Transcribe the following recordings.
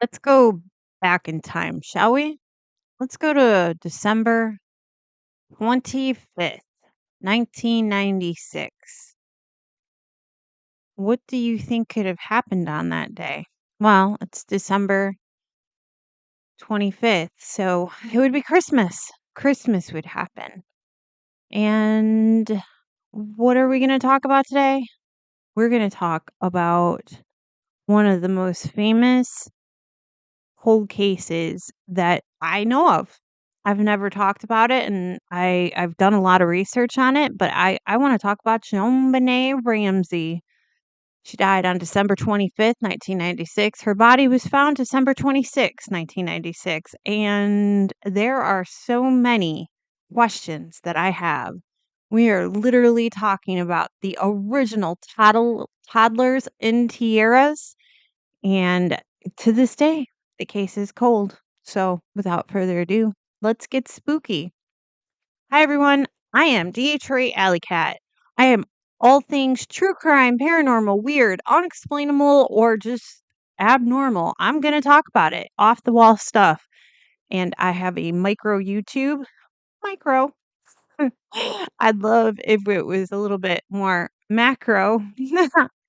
Let's go back in time, shall we? Let's go to December 25th, 1996. What do you think could have happened on that day? Well, it's December 25th, so it would be Christmas. Christmas would happen. And what are we going to talk about today? We're going to talk about one of the most famous cold cases that I know of. I've never talked about it, and I've done a lot of research on it, but I wanna talk about JonBenét Ramsey. She died on December 25th, 1996. Her body was found December 26th, 1996, and there are so many questions that I have. We are literally talking about the original toddlers in tiaras, and to this day, the case is cold. So, without further ado, let's get spooky. Hi, everyone. I am DH Allycat. I am all things true crime, paranormal, weird, unexplainable, or just abnormal. I'm going to talk about it, off the wall stuff. And I have a micro YouTube. Micro. I'd love if it was a little bit more macro.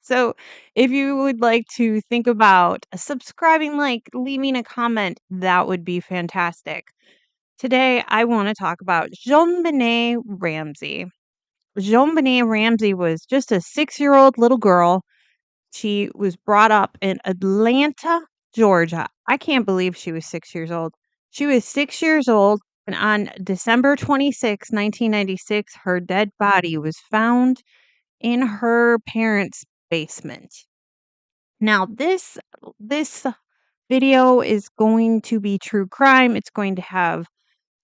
So, if you would like to think about subscribing, leaving a comment, that would be fantastic. Today, I want to talk about JonBenét Ramsey. JonBenét Ramsey was just a 6-year-old little girl. She was brought up in Atlanta, Georgia. I can't believe she was 6 years old. She was 6 years old, and on December 26, 1996, her dead body was found in her parents' basement. Now, this video is going to be true crime. It's going to have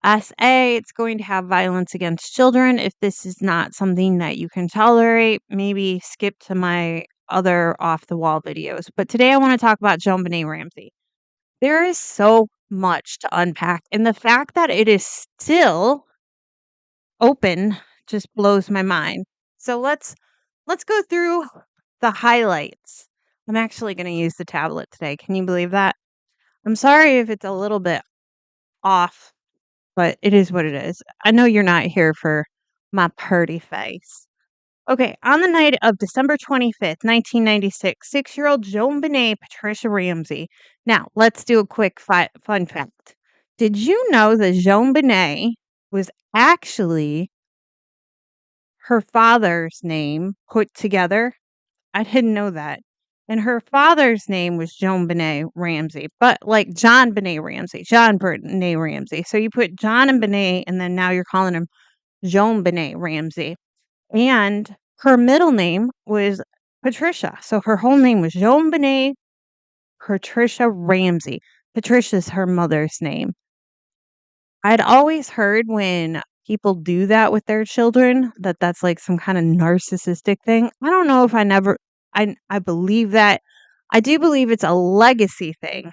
SA. It's going to have violence against children. If this is not something that you can tolerate, maybe skip to my other off the wall videos. But today I want to talk about JonBenét Ramsey. There is so much to unpack, and the fact that it is still open just blows my mind. So let's go through the highlights. I'm actually going to use the tablet today. Can you believe that? I'm sorry if it's a little bit off, but it is what it is. I know you're not here for my purty face. Okay, on the night of December 25th, 1996, 6-year-old JonBenét Patricia Ramsey. Now, let's do a quick fun fact. Did you know that JonBenét was actually her father's name put together? I didn't know that. And her father's name was JonBenét Ramsey, but like JonBenét Ramsey, JonBenét Ramsey. So you put John and Benet, and then now you're calling him JonBenét Ramsey. And her middle name was Patricia. So her whole name was JonBenét Patricia Ramsey. Patricia's her mother's name. I'd always heard when people do that with their children that that's like some kind of narcissistic thing. I don't know if I believe that. I do believe it's a legacy thing.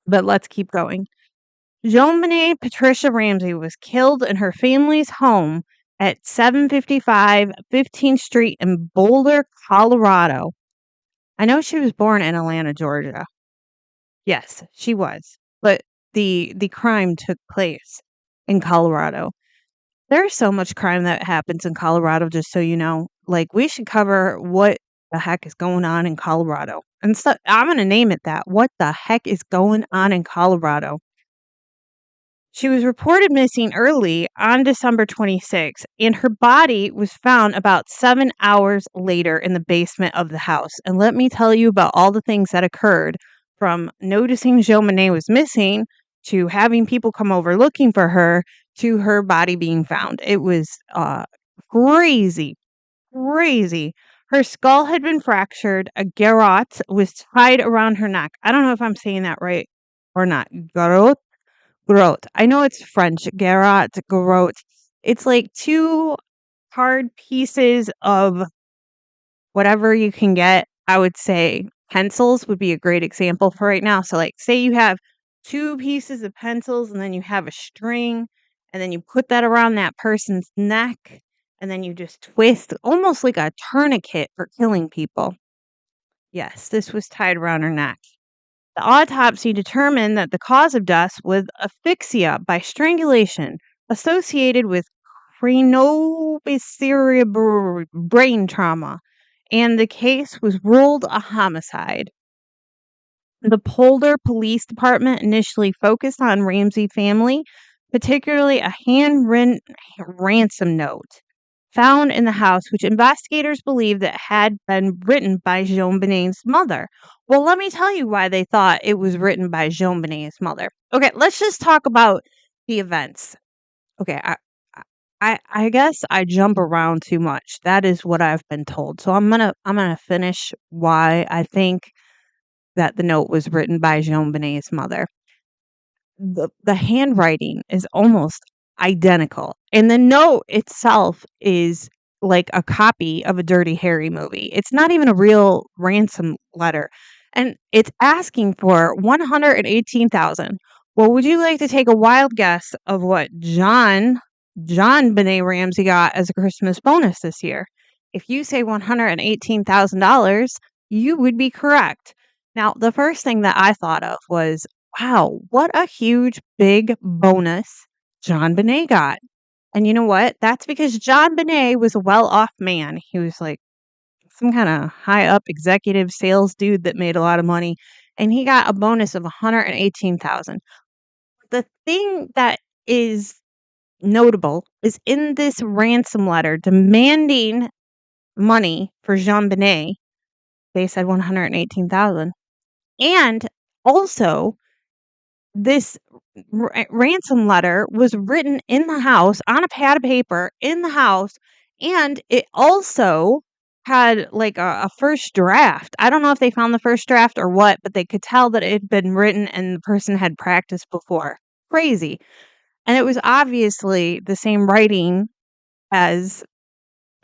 But let's keep going. JonBenét Patricia Ramsey was killed in her family's home at 755 15th Street in Boulder, Colorado. I know she was born in Atlanta, Georgia. Yes, she was. But the crime took place in Colorado. There's so much crime that happens in Colorado, just so you know. Like, we should cover what the heck is going on in Colorado. And so I'm going to name it that. What the heck is going on in Colorado? She was reported missing early on December 26th, and her body was found about 7 hours later in the basement of the house. And let me tell you about all the things that occurred, from noticing JonBenét was missing to having people come over looking for her to her body being found. It was crazy, crazy. Her skull had been fractured. A garrote was tied around her neck. I don't know if I'm saying that right or not. Garrote? Grotte. I know it's French. Garrote, grotte. It's like two hard pieces of whatever you can get. I would say pencils would be a great example for right now. So, like, say you have two pieces of pencils and then you have a string, and then you put that around that person's neck, and then you just twist, almost like a tourniquet for killing people. Yes, this was tied around her neck. The autopsy determined that the cause of death was asphyxia by strangulation associated with craniocerebral brain trauma, and the case was ruled a homicide. The Polder Police Department initially focused on Ramsey family, particularly a handwritten ransom note found in the house, which investigators believe that had been written by JonBenét's mother. Well, let me tell you why they thought it was written by JonBenét's mother. Okay, let's just talk about the events. Okay, I guess I jump around too much. That is what I've been told. So I'm gonna finish why I think that the note was written by JonBenét's mother. The handwriting is almost identical, and the note itself is like a copy of a Dirty Harry movie. It's not even a real ransom letter, and it's asking for 118,000. Well, would you like to take a wild guess of what John Benet Ramsey got as a Christmas bonus this year? If you say $118,000, you would be correct. Now, the first thing that I thought of was, wow, what a huge, big bonus JonBenet got. And you know what? That's because JonBenet was a well-off man. He was like some kind of high-up executive sales dude that made a lot of money, and he got a bonus of 118,000. The thing that is notable is in this ransom letter demanding money for JonBenet, they said 118,000. And also, this ransom letter was written in the house on a pad of paper in the house, and it also had like a first draft. I don't know if they found the first draft or what, but they could tell that it had been written and the person had practiced before. Crazy. And it was obviously the same writing as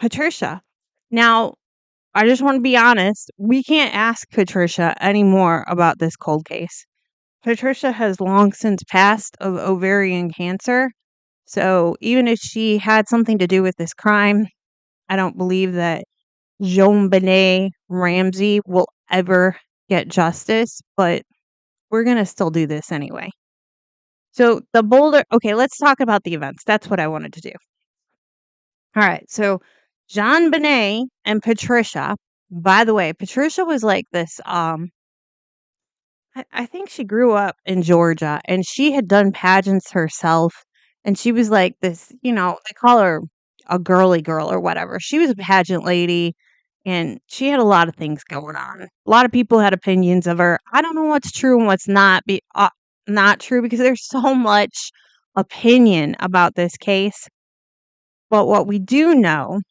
Patricia. Now, I just want to be honest, we can't ask Patricia anymore about this cold case. Patricia has long since passed of ovarian cancer. So even if she had something to do with this crime, I don't believe that JonBenét Ramsey will ever get justice, but we're going to still do this anyway. So the Boulder, okay, let's talk about the events. That's what I wanted to do. All right. So JonBenet and Patricia, by the way, Patricia was like this, I think she grew up in Georgia, and she had done pageants herself, and she was like this, they call her a girly girl or whatever. She was a pageant lady, and she had a lot of things going on. A lot of people had opinions of her. I don't know what's true and what's not true, because there's so much opinion about this case. But what we do know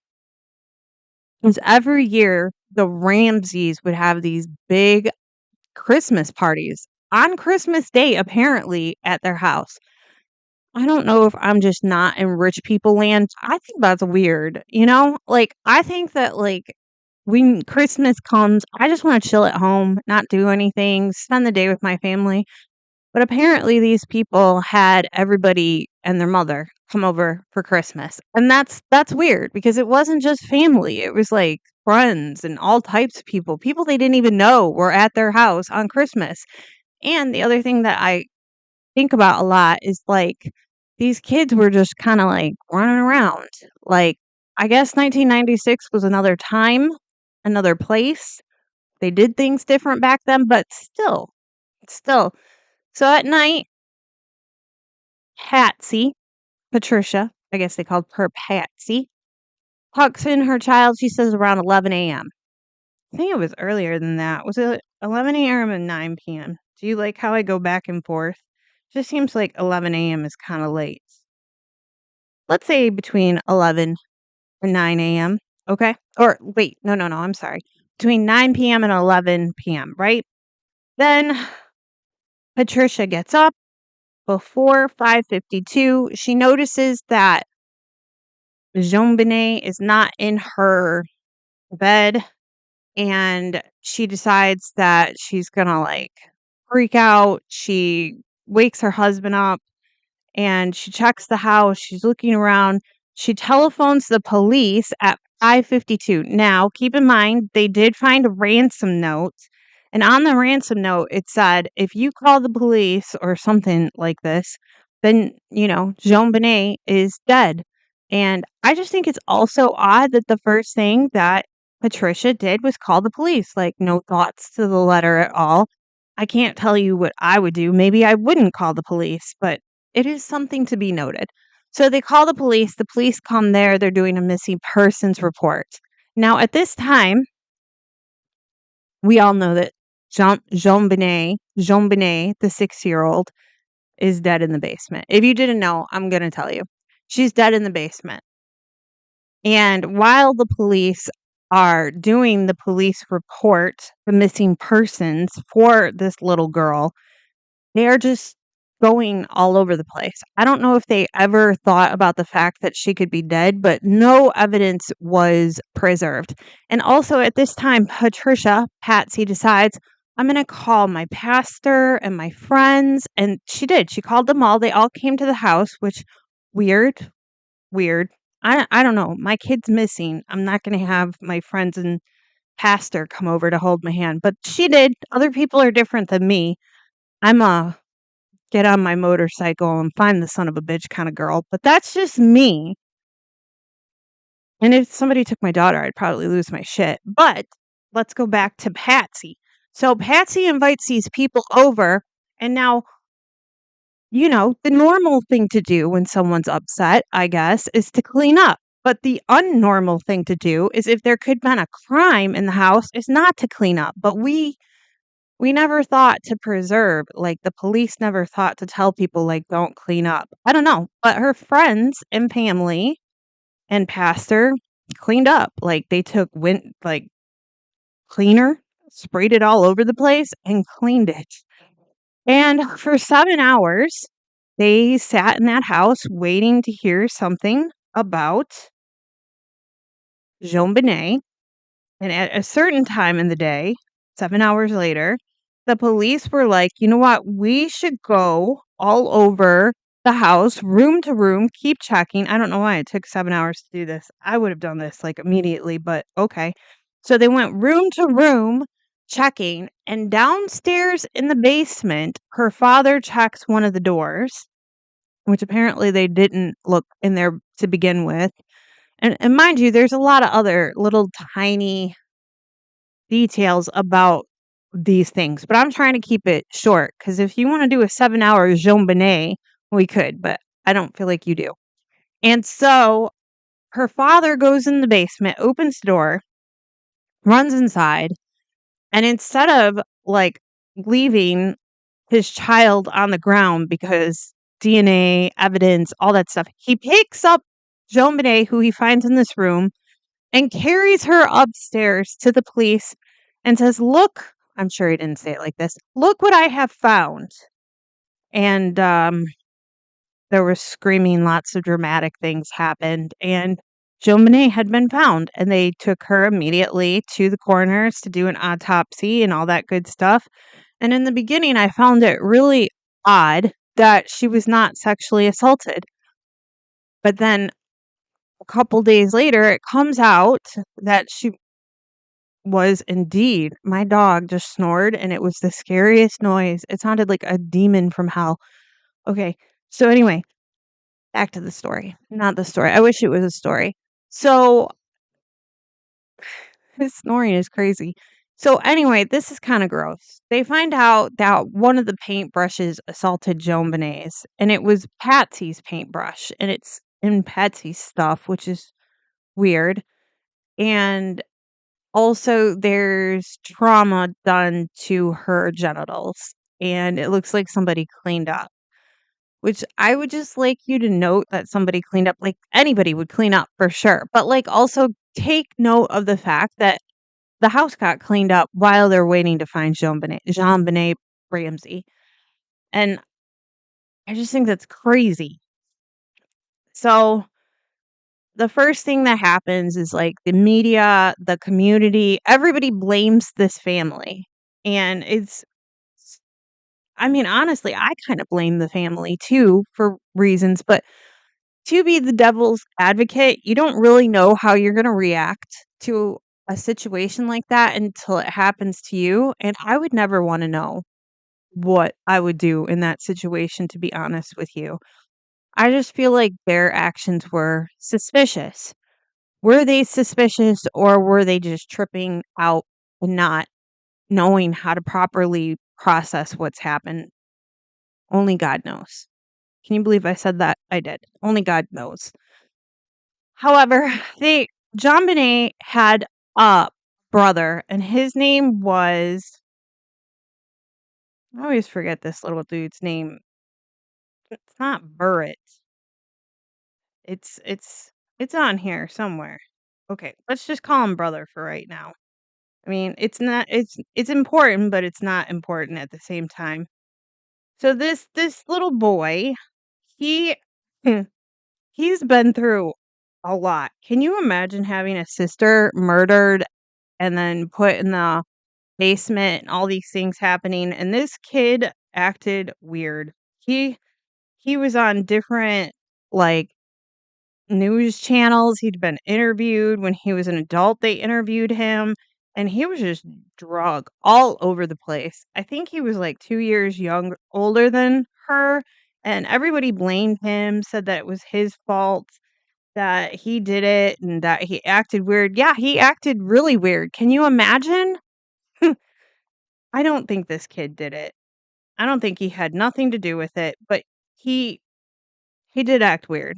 is every year the Ramseys would have these big Christmas parties on Christmas Day, apparently, at their house. I don't know if I'm just not in rich people land. I think that's weird, Like, I think that, like, when Christmas comes, I just want to chill at home, not do anything, spend the day with my family. But apparently these people had everybody and their mother come over for Christmas. And that's weird, because it wasn't just family. It was like friends and all types of people. People they didn't even know were at their house on Christmas. And the other thing that I think about a lot is like these kids were just kind of like running around. Like, I guess 1996 was another time, another place. They did things different back then, but still. So at night, Patricia, I guess they called her Patsy, tucks in her child, she says around 11 a.m. I think it was earlier than that. Was it 11 a.m. and 9 p.m.? Do you like how I go back and forth? Just seems like 11 a.m. is kind of late. Let's say between 11 and 9 a.m., okay? Or wait, no, I'm sorry. Between 9 p.m. and 11 p.m., right? Then Patricia gets up before 5:52. She notices that JonBenet is not in her bed, and she decides that she's gonna like freak out. She wakes her husband up, and she checks the house. She's looking around. She telephones the police at 5:52. Now, keep in mind, they did find a ransom note, And on the ransom note, it said, if you call the police or something like this, then, JonBenét is dead. And I just think it's also odd that the first thing that Patricia did was call the police, like no thoughts to the letter at all. I can't tell you what I would do. Maybe I wouldn't call the police, but it is something to be noted. So they call the police come there, they're doing a missing persons report. Now, at this time, we all know that JonBenét, the 6-year-old, is dead in the basement. If you didn't know, I'm going to tell you. She's dead in the basement. And while the police are doing the police report, the missing persons for this little girl, they are just going all over the place. I don't know if they ever thought about the fact that she could be dead, but no evidence was preserved. And also at this time, Patsy decides, I'm going to call my pastor and my friends. And she did. She called them all. They all came to the house, which weird, weird. I don't know. My kid's missing. I'm not going to have my friends and pastor come over to hold my hand, but she did. Other people are different than me. I'm a get on my motorcycle and find the son of a bitch kind of girl, but that's just me. And if somebody took my daughter, I'd probably lose my shit. But let's go back to Patsy. So Patsy invites these people over, and now, the normal thing to do when someone's upset, I guess, is to clean up. But the unnormal thing to do is if there could have been a crime in the house, is not to clean up. But we never thought to preserve, like, the police never thought to tell people, like, don't clean up. I don't know, but her friends and family and pastor cleaned up. Like, they took cleaner, sprayed it all over the place, and cleaned it. And for 7 hours, they sat in that house waiting to hear something about JonBenét. And at a certain time in the day, 7 hours later, the police were like, "You know what? We should go all over the house, room to room, keep checking." I don't know why it took 7 hours to do this. I would have done this, like, immediately, but okay. So they went room to room checking, and downstairs in the basement, her father checks one of the doors, which apparently they didn't look in there to begin with. And mind you, there's a lot of other little tiny details about these things, but I'm trying to keep it short because if you want to do a 7-hour JonBenét, we could, but I don't feel like you do. And so her father goes in the basement, opens the door, runs inside, and instead of like leaving his child on the ground because DNA, evidence, all that stuff, he picks up JonBenét, who he finds in this room, and carries her upstairs to the police and says, "Look," I'm sure he didn't say it like this, "Look what I have found." And there was screaming, lots of dramatic things happened, and JonBenét had been found, and they took her immediately to the coroners to do an autopsy and all that good stuff. And in the beginning, I found it really odd that she was not sexually assaulted. But then a couple days later, it comes out that she was indeed. My dog just snored, and it was the scariest noise. It sounded like a demon from hell. Okay, so anyway, back to the story. Not the story. I wish it was a story. So his snoring is crazy. So anyway, this is kind of gross. They find out that one of the paintbrushes assaulted JonBenét's, and it was Patsy's paintbrush, and it's in Patsy's stuff, which is weird. And also, there's trauma done to her genitals, and it looks like somebody cleaned up, which I would just like you to note that somebody cleaned up, like anybody would clean up for sure. But like also take note of the fact that the house got cleaned up while they're waiting to find JonBenét Ramsey. And I just think that's crazy. So the first thing that happens is like the media, the community, everybody blames this family. And I mean, honestly, I kind of blame the family too for reasons, but to be the devil's advocate, you don't really know how you're going to react to a situation like that until it happens to you, and I would never wanna know what I would do in that situation, to be honest with you. I just feel like their actions were suspicious. Were they suspicious or were they just tripping out and not knowing how to properly process what's happened? Only God knows. Can you believe I said that? I did. Only God knows. However, they JonBenét had a brother, and his name was I always forget this little dude's name. It's not Burritt. It's on here somewhere. Okay, let's just call him brother for right now. I mean, it's not it's important, but it's not important at the same time. So this little boy, he he's been through a lot. Can you imagine having a sister murdered and then put in the basement and all these things happening? And this kid acted weird. He he was on different like news channels. He'd been interviewed when he was an adult. They interviewed him and he was just drug all over the place. I think he was like 2 years older than her, and everybody blamed him, said that it was his fault that he did it and that he acted weird. Yeah, he acted really weird. Can you imagine? I don't think this kid did it. I don't think he had nothing to do with it, but he he did act weird.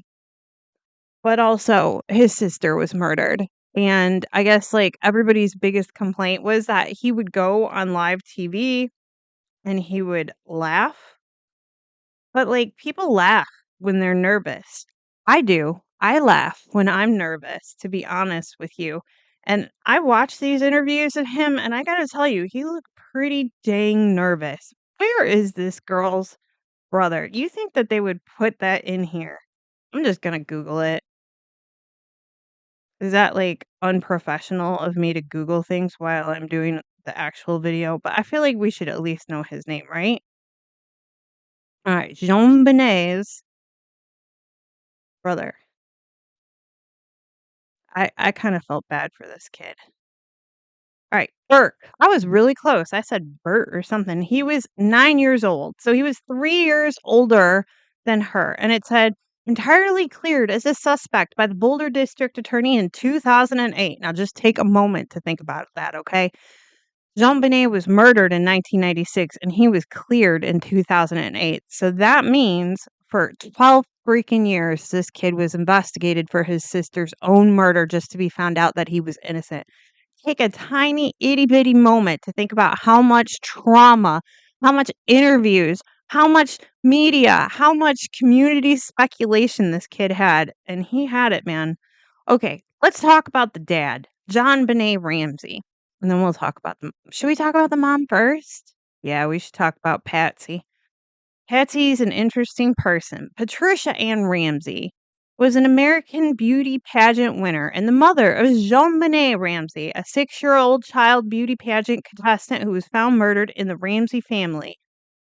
But also, his sister was murdered, and I guess, like, everybody's biggest complaint was that he would go on live TV and he would laugh, but, like, people laugh when they're nervous. I do. I laugh when I'm nervous, to be honest with you, and I watched these interviews of him, and I gotta tell you, he looked pretty dang nervous. Where is this girl's brother? You think that they would put that in here? I'm just gonna Google it. Is that, like, unprofessional of me to Google things while I'm doing the actual video? But I feel like we should at least know his name, right? Alright, JonBenét's brother. I kinda felt bad for this kid. Alright, Bert. I was really close. I said Bert or something. He was 9 years old, so he was 3 years older than her, and it said, "Entirely cleared as a suspect by the Boulder District Attorney in 2008." Now just take a moment to think about that, okay? JonBenét was murdered in 1996 and he was cleared in 2008. So that means for 12 freaking years, this kid was investigated for his sister's own murder just to be found out that he was innocent. Take a tiny itty bitty moment to think about how much trauma, how much interviews, how much media, how much community speculation this kid had. And he had it, man. Okay, let's talk about the dad, JonBenét Ramsey. And then we'll talk about the should we talk about the mom first? Yeah, we should talk about Patsy. Patsy's an interesting person. Patricia Ann Ramsey was an American beauty pageant winner and the mother of JonBenét Ramsey, a 6-year-old child beauty pageant contestant who was found murdered in the Ramsey family.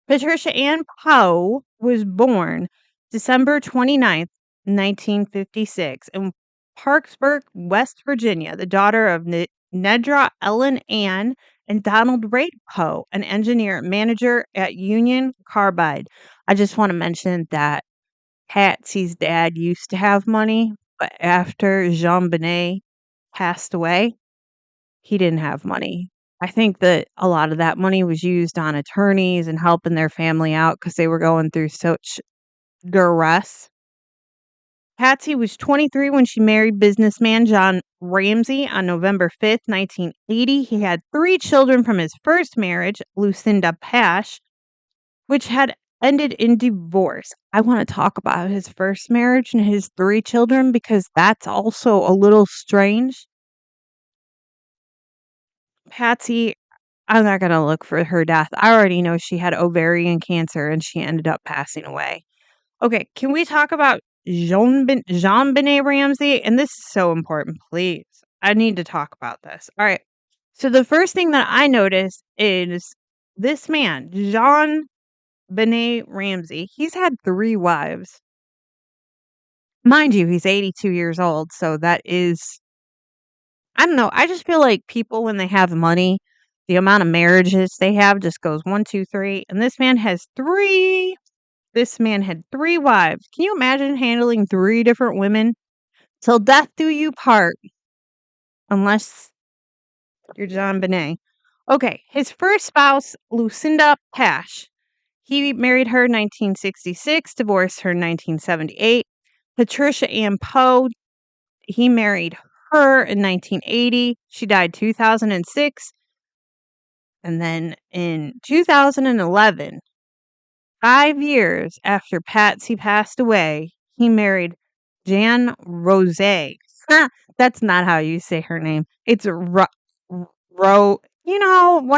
Patricia Ann Poe was born December 29th, 1956, in Parkersburg, West Virginia, the daughter of Nedra Ellen Ann and Donald Ray Poe, an engineer manager at Union Carbide. I just want to mention that Patsy's dad used to have money, but after JonBenét passed away, he didn't have money. I think that a lot of that money was used on attorneys and helping their family out because they were going through such duress. Patsy was 23 when she married businessman John Ramsey on November 5th, 1980. He had 3 children from his first marriage, Lucinda Pash, which had ended in divorce. I want to talk about his first marriage and his 3 children because that's also a little strange. Patsy, I'm not gonna look for her death. I already know she had ovarian cancer and she ended up passing away. Okay, can we talk about JonBenét Ramsey? And this is so important, please. I need to talk about this. All right. So the first thing that I noticed is this man, JonBenét Ramsey. He's had 3 wives. Mind you, he's 82 years old, so that is I don't know. I just feel like people, when they have money, the amount of marriages they have just goes 1, 2, 3. And this man has 3. This man had 3 wives. Can you imagine handling 3 different women? Till death do you part, unless you're JonBenét. Okay, his first spouse, Lucinda Pash. He married her in 1966, divorced her in 1978. Patricia Ann Poe, he married her in 1980. She died 2006. And then in 2011, 5 years after Patsy passed away, he married Jan Rose. That's not how you say her name. It's one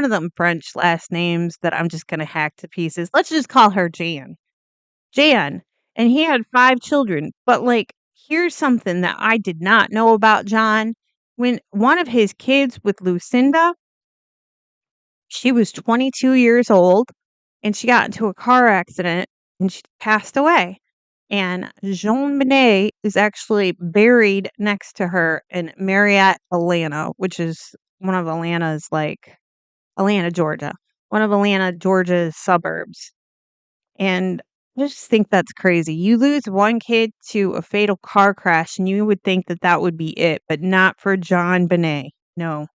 of them French last names that I'm just going to hack to pieces. Let's just call her Jan. Jan. And he had 5 children. But, like, here's something that I did not know about John. When one of his kids with Lucinda, she was 22 years old and she got into a car accident and she passed away. And JonBenét is actually buried next to her in Marietta, Atlanta, which is one of Atlanta, Georgia, one of Atlanta, Georgia's suburbs. And I just think that's crazy. You lose one kid to a fatal car crash, and you would think that that would be it, but not for JonBenét. No,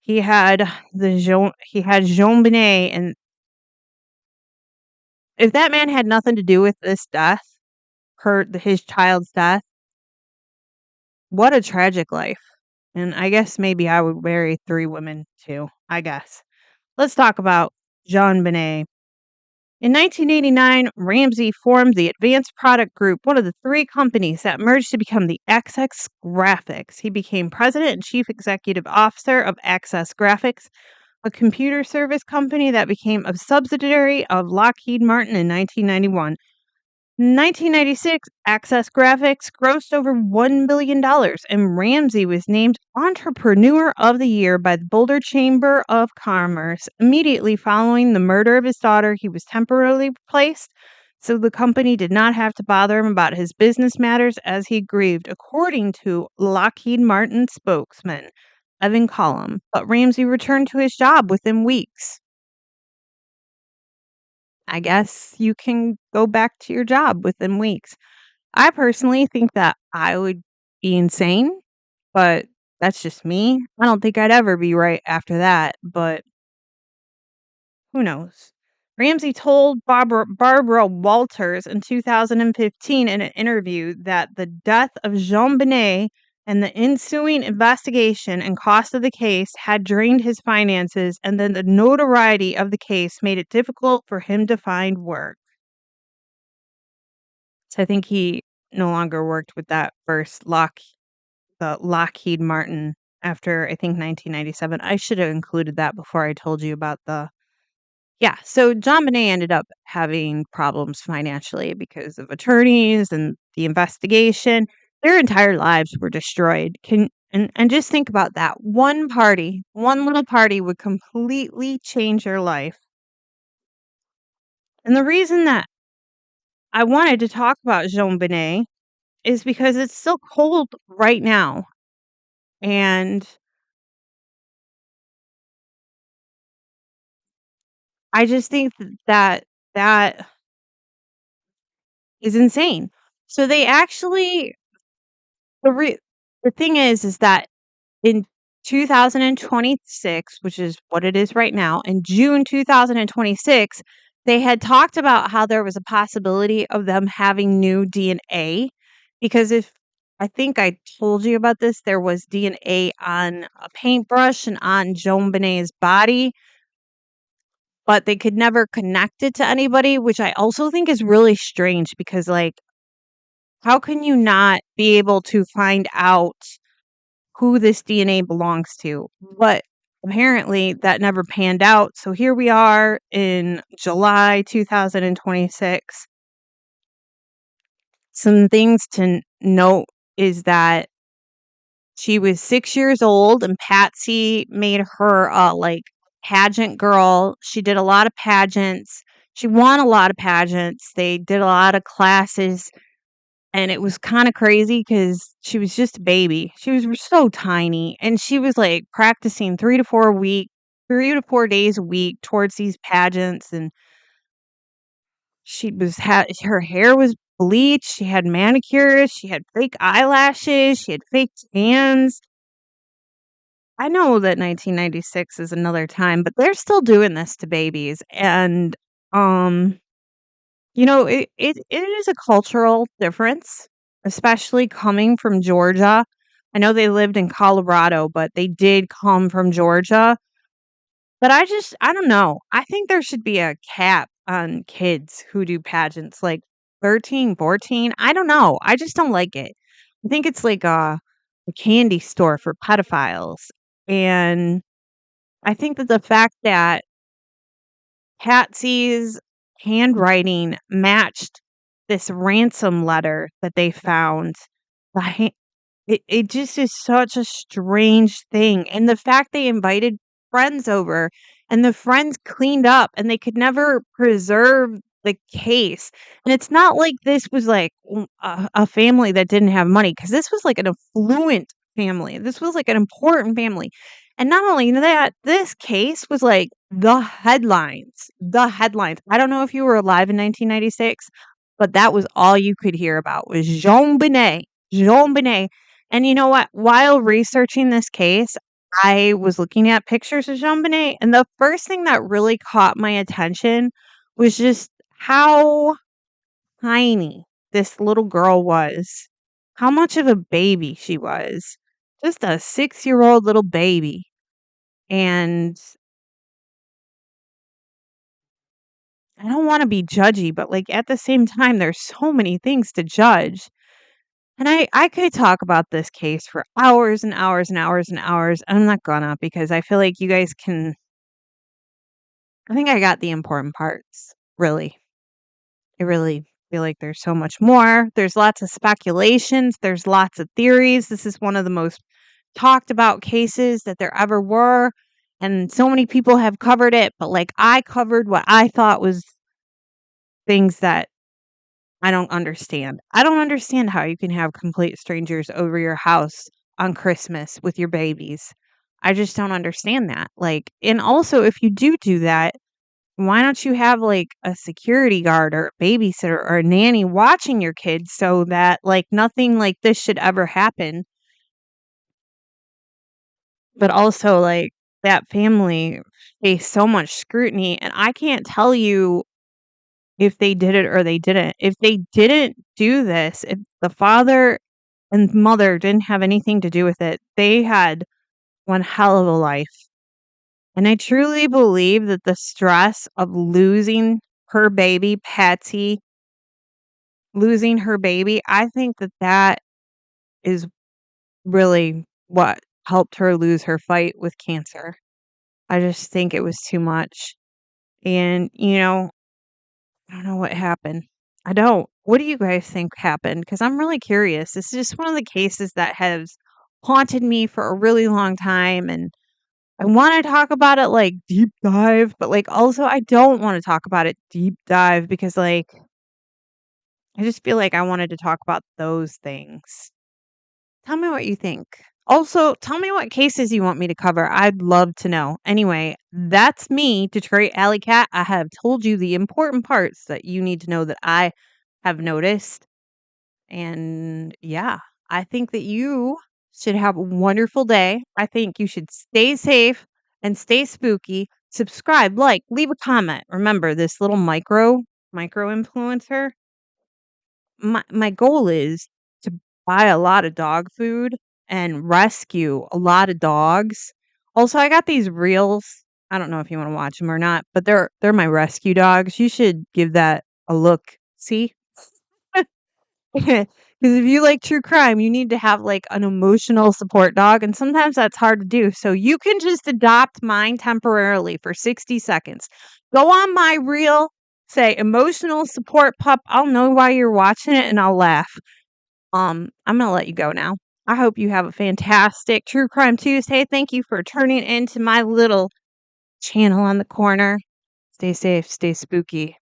he had JonBenét, and if that man had nothing to do with this death, his child's death, what a tragic life. And I guess maybe I would marry 3 women too. I guess. Let's talk about JonBenét. In 1989, Ramsey formed the Advanced Product Group, one of the 3 companies that merged to become the XX Graphics. He became president and chief executive officer of Access Graphics, a computer service company that became a subsidiary of Lockheed Martin in 1991. In 1996, Access Graphics grossed over $1 billion, and Ramsey was named Entrepreneur of the Year by the Boulder Chamber of Commerce. Immediately following the murder of his daughter, he was temporarily replaced, so the company did not have to bother him about his business matters as he grieved, according to Lockheed Martin spokesman Evan Collum. But Ramsey returned to his job within weeks. I guess you can go back to your job within weeks. I personally think that I would be insane, but that's just me. I don't think I'd ever be right after that, but who knows? Ramsey told Barbara Walters in 2015 in an interview that the death of JonBenét and the ensuing investigation and cost of the case had drained his finances, and then the notoriety of the case made it difficult for him to find work. So I think he no longer worked with that the Lockheed Martin after, I think, 1997. I should have included that before I told you about so JonBenét ended up having problems financially because of attorneys and the investigation. Their entire lives were destroyed. And just think about that. One little party would completely change your life. And the reason that I wanted to talk about JonBenét is because it's still cold right now. And I just think that is insane. So they actually the thing is that in 2026, which is what it is right now, in June 2026, they had talked about how there was a possibility of them having new DNA, because if I think I told you about this, there was DNA on a paintbrush and on JonBenét's body, but they could never connect it to anybody, which I also think is really strange because, like, how can you not be able to find out who this DNA belongs to? But apparently that never panned out. So here we are in July 2026. Some things to note is that she was 6 years old and Patsy made her pageant girl. She did a lot of pageants. She won a lot of pageants. They did a lot of classes. And it was kinda crazy because she was just a baby. She was so tiny, and she was, like, practicing 3 to 4 days a week towards these pageants, and she was had her hair was bleached, she had manicures, she had fake eyelashes, she had fake tans. I know that 1996 is another time, but they're still doing this to babies, and, um it is a cultural difference, especially coming from Georgia. I know they lived in Colorado, but they did come from Georgia. But I don't know. I think there should be a cap on kids who do pageants, like 13, 14. I don't know. I just don't like it. I think it's like a candy store for pedophiles. And I think that the fact that Patsy's handwriting matched this ransom letter that they found. The ha it just is such a strange thing, and the fact they invited friends over, and the friends cleaned up, and they could never preserve the case, and it's not like this was, like, a family that didn't have money, because this was, like, an affluent family. This was, like, an important family, and not only that, this case was, like, the headlines, the headlines. I don't know if you were alive in 1996, but that was all you could hear about was JonBenét, JonBenét. And you know what? While researching this case, I was looking at pictures of JonBenét, and the first thing that really caught my attention was just how tiny this little girl was, how much of a baby she was. Just a 6-year-old little baby. And I don't wanna be judgy, but, like, at the same time, there's so many things to judge. And I could talk about this case for hours and hours and hours and hours. I'm not gonna because I feel like you guys can I think I got the important parts, really. I really feel like there's so much more. There's lots of speculations, there's lots of theories. This is one of the most talked about cases that there ever were, and so many people have covered it, but, like, I covered what I thought was things that I don't understand. I don't understand how you can have complete strangers over your house on Christmas with your babies. I just don't understand that. Like, and also if you do that, why don't you have like a security guard or a babysitter or a nanny watching your kids so that like nothing like this should ever happen? But also like that family faced so much scrutiny and I can't tell you if they did it or they didn't. If they didn't do this, if the father and mother didn't have anything to do with it, they had one hell of a life. And I truly believe that the stress of losing her baby, Patsy, losing her baby, I think that that is really what helped her lose her fight with cancer. I just think it was too much. And, I don't know what happened. I don't. What do you guys think happened? Because I'm really curious. This is just one of the cases that has haunted me for a really long time. And I want to talk about it like deep dive, but like also I don't want to talk about it deep dive because like I just feel like I wanted to talk about those things. Tell me what you think. Also, tell me what cases you want me to cover. I'd love to know. Anyway, that's me, Detroit Alley Cat. I have told you the important parts that you need to know that I have noticed. And yeah, I think that you should have a wonderful day. I think you should stay safe and stay spooky. Subscribe, like, leave a comment. Remember this little micro influencer. My goal is to buy a lot of dog food and rescue a lot of dogs. Also, I got these reels. I don't know if you want to watch them or not, but they're my rescue dogs. You should give that a look. See? Because if you like true crime, you need to have like an emotional support dog, and sometimes that's hard to do. So you can just adopt mine temporarily for 60 seconds. Go on my reel, say emotional support pup. I'll know why you're watching it and I'll laugh. I'm gonna let you go now. I hope you have a fantastic True Crime Tuesday. Thank you for turning into my little channel on the corner. Stay safe, stay spooky.